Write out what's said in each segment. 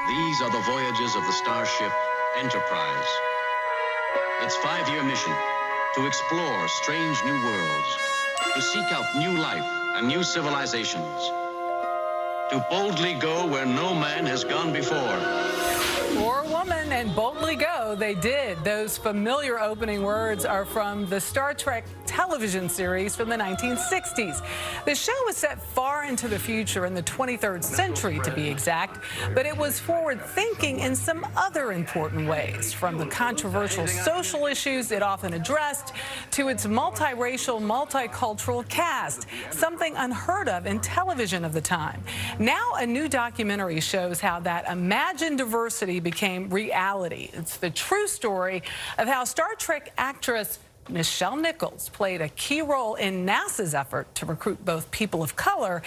These are the voyages of the starship Enterprise. Its 5-year mission: to explore strange new worlds, to seek out new life and new civilizations, to boldly go where no man has gone before. For a woman, and boldly go, they did. Those familiar opening words are from the Star Trek television series from the 1960s. The show was set far into the future, in the 23rd century to be exact, but it was forward-thinking in some other important ways, from the controversial social issues it often addressed to its multiracial, multicultural cast, something unheard of in television of the time. Now a new documentary shows how that imagined diversity became reality. It's the true story of how Star Trek actress Nichelle Nichols played a key role in NASA's effort to recruit both people of color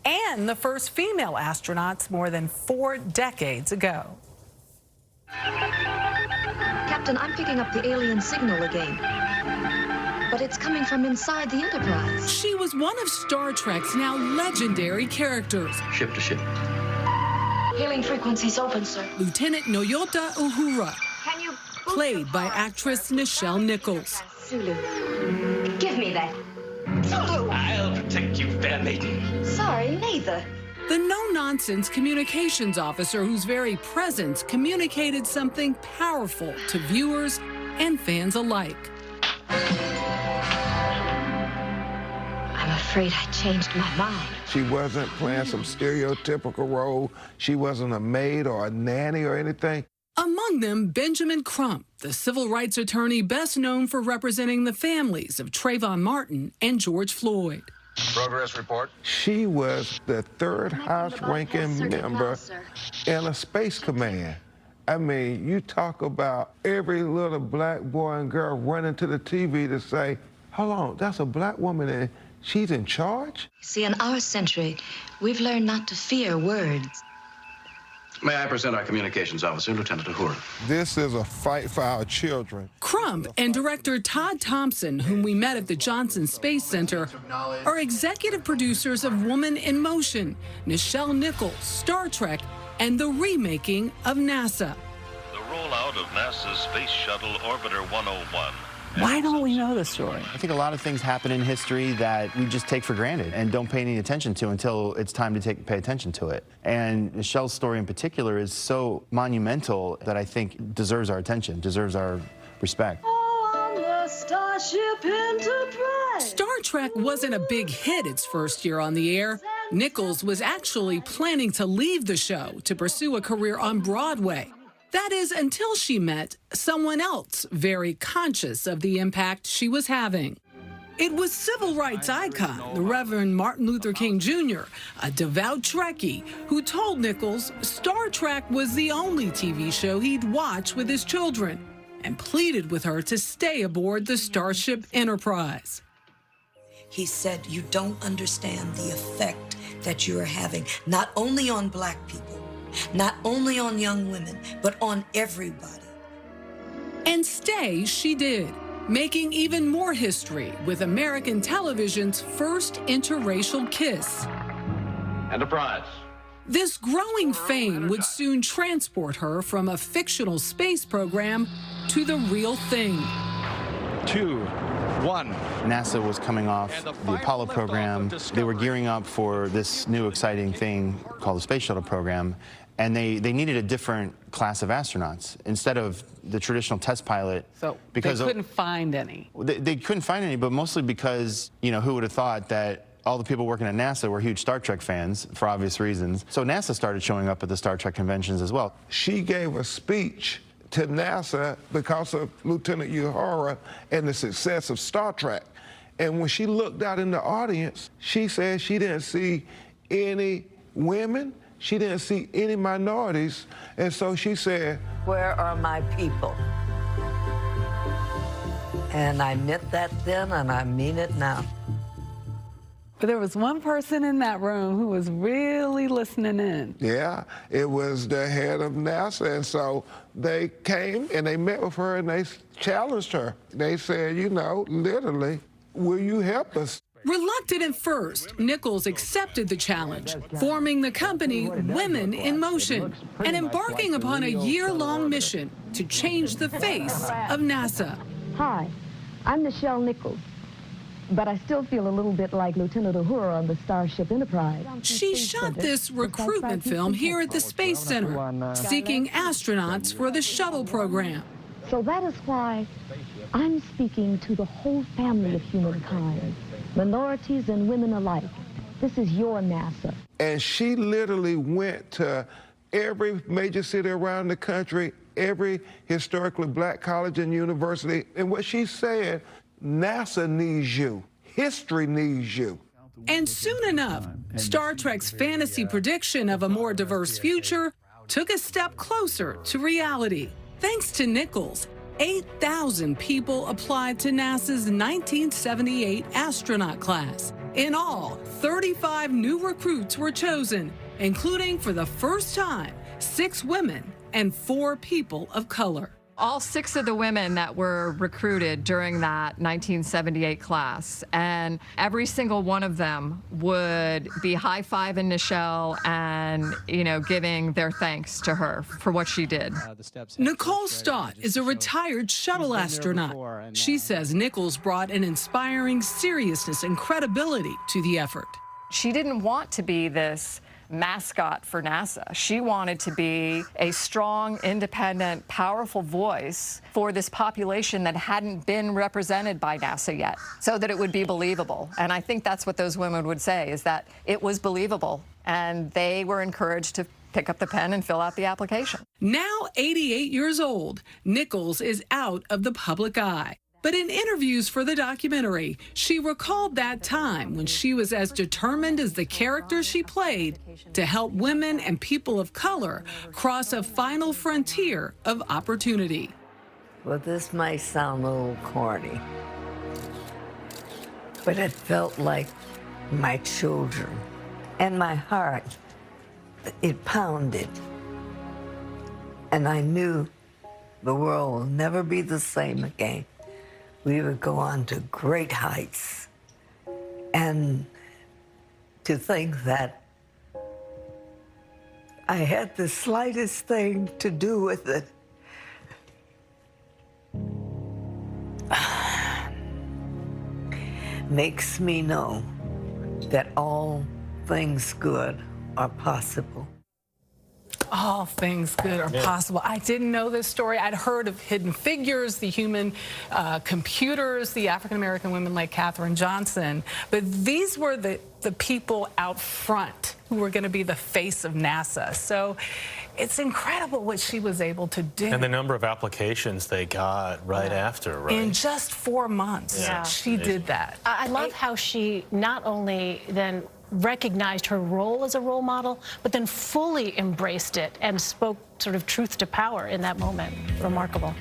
and the first female astronauts more than 4 decades ago. Captain, I'm picking up the alien signal again, but it's coming from inside the Enterprise. She was one of Star Trek's now legendary characters. Ship to ship. Hailing frequencies open, sir. Lieutenant Nyota Uhura, Can you played by actress Nichelle Nichols. Sulu, give me that. Sulu! I'll protect you, fair maiden. Sorry, neither. The no-nonsense communications officer whose very presence communicated something powerful to viewers and fans alike. I'm afraid I changed my mind. She wasn't playing some stereotypical role. She wasn't a maid or a nanny or anything. Among them, Benjamin Crump, the civil rights attorney best known for representing the families of Trayvon Martin and George Floyd. Progress report. She was the third highest ranking member in a space command. I mean, you talk about every little black boy and girl running to the TV to say, hold on, that's a black woman and she's in charge? See, in our century, we've learned not to fear words. May I present our communications officer, Lieutenant Uhura? This is a fight for our children. Crump and director Todd Thompson, whom we met at the Johnson Space Center, are executive producers of Woman in Motion, Nichelle Nichols, Star Trek, and the remaking of NASA. The rollout of NASA's Space Shuttle Orbiter 101. Why don't we know the story? I think a lot of things happen in history that we just take for granted and don't pay any attention to until it's time to pay attention to it. And Nichelle's story in particular is so monumental that I think deserves our attention, deserves our respect. Oh, on the Starship Enterprise. Star Trek wasn't a big hit its first year on the air. Nichols was actually planning to leave the show to pursue a career on Broadway. That is, until she met someone else very conscious of the impact she was having. It was civil rights icon, the Reverend Martin Luther King Jr., a devout Trekkie, who told Nichols Star Trek was the only TV show he'd watch with his children, and pleaded with her to stay aboard the Starship Enterprise. He said, you don't understand the effect that you're having, not only on black people, not only on young women, but on everybody. And stay she did, making even more history with American television's first interracial kiss. Enterprise. This growing fame would soon transport her from a fictional space program to the real thing. 2, 1. NASA was coming off the Apollo program. They were gearing up for this new exciting thing called the Space Shuttle program. And they needed a different class of astronauts instead of the traditional test pilot. So because they couldn't find any. They couldn't find any, but mostly because, you know, who would have thought that all the people working at NASA were huge Star Trek fans for obvious reasons. So NASA started showing up at the Star Trek conventions as well. She gave a speech to NASA because of Lieutenant Uhura and the success of Star Trek. And when she looked out in the audience, she said she didn't see any women. She didn't see any minorities, and so she said, where are my people? And I meant that then, and I mean it now. But there was one person in that room who was really listening in. Yeah, it was the head of NASA, and so they came and they met with her and they challenged her. They said, you know, literally, will you help us? Reluctant at first, Nichols accepted the challenge, forming the company Women in Motion and embarking upon a year-long mission to change the face of NASA. Hi, I'm Nichelle Nichols, but I still feel a little bit like Lieutenant Uhura on the Starship Enterprise. She shot this recruitment film here at the Space Center, seeking astronauts for the shuttle program. So that is why I'm speaking to the whole family of humankind, minorities and women alike. This is your NASA. And she literally went to every major city around the country, every historically black college and university. And what she said, NASA needs you. History needs you. And soon enough, Star Trek's fantasy prediction of a more diverse future took a step closer to reality. Thanks to Nichols, 8,000 people applied to NASA's 1978 astronaut class. In all, 35 new recruits were chosen, including for the first time 6 women and 4 people of color. All 6 of the women that were recruited during that 1978 class, and every single one of them would be high-fiving Nichelle and, giving their thanks to her for what she did. Nicole Stott is a retired shuttle astronaut. She says Nichols brought an inspiring seriousness and credibility to the effort. She didn't want to be this mascot for NASA. She wanted to be a strong, independent, powerful voice for this population that hadn't been represented by NASA yet, so that it would be believable. And I think that's what those women would say, is that it was believable, and they were encouraged to pick up the pen and fill out the application. Now 88 years old, Nichols is out of the public eye. But in interviews for the documentary, she recalled that time when she was as determined as the character she played to help women and people of color cross a final frontier of opportunity. Well, this might sound a little corny, but it felt like my children. And my heart, it pounded. And I knew the world will never be the same again. We would go on to great heights. And to think that I had the slightest thing to do with it makes me know that all things good are possible. All things good are possible. I didn't know this story. I'd heard of Hidden Figures, the human computers, the African-American women like Katherine Johnson. But these were the people out front who were going to be the face of NASA. So it's incredible what she was able to do. And the number of applications they got right after, right? In just 4 months, she did that. I love how she not only then recognized her role as a role model, but then fully embraced it and spoke sort of truth to power in that moment. Remarkable.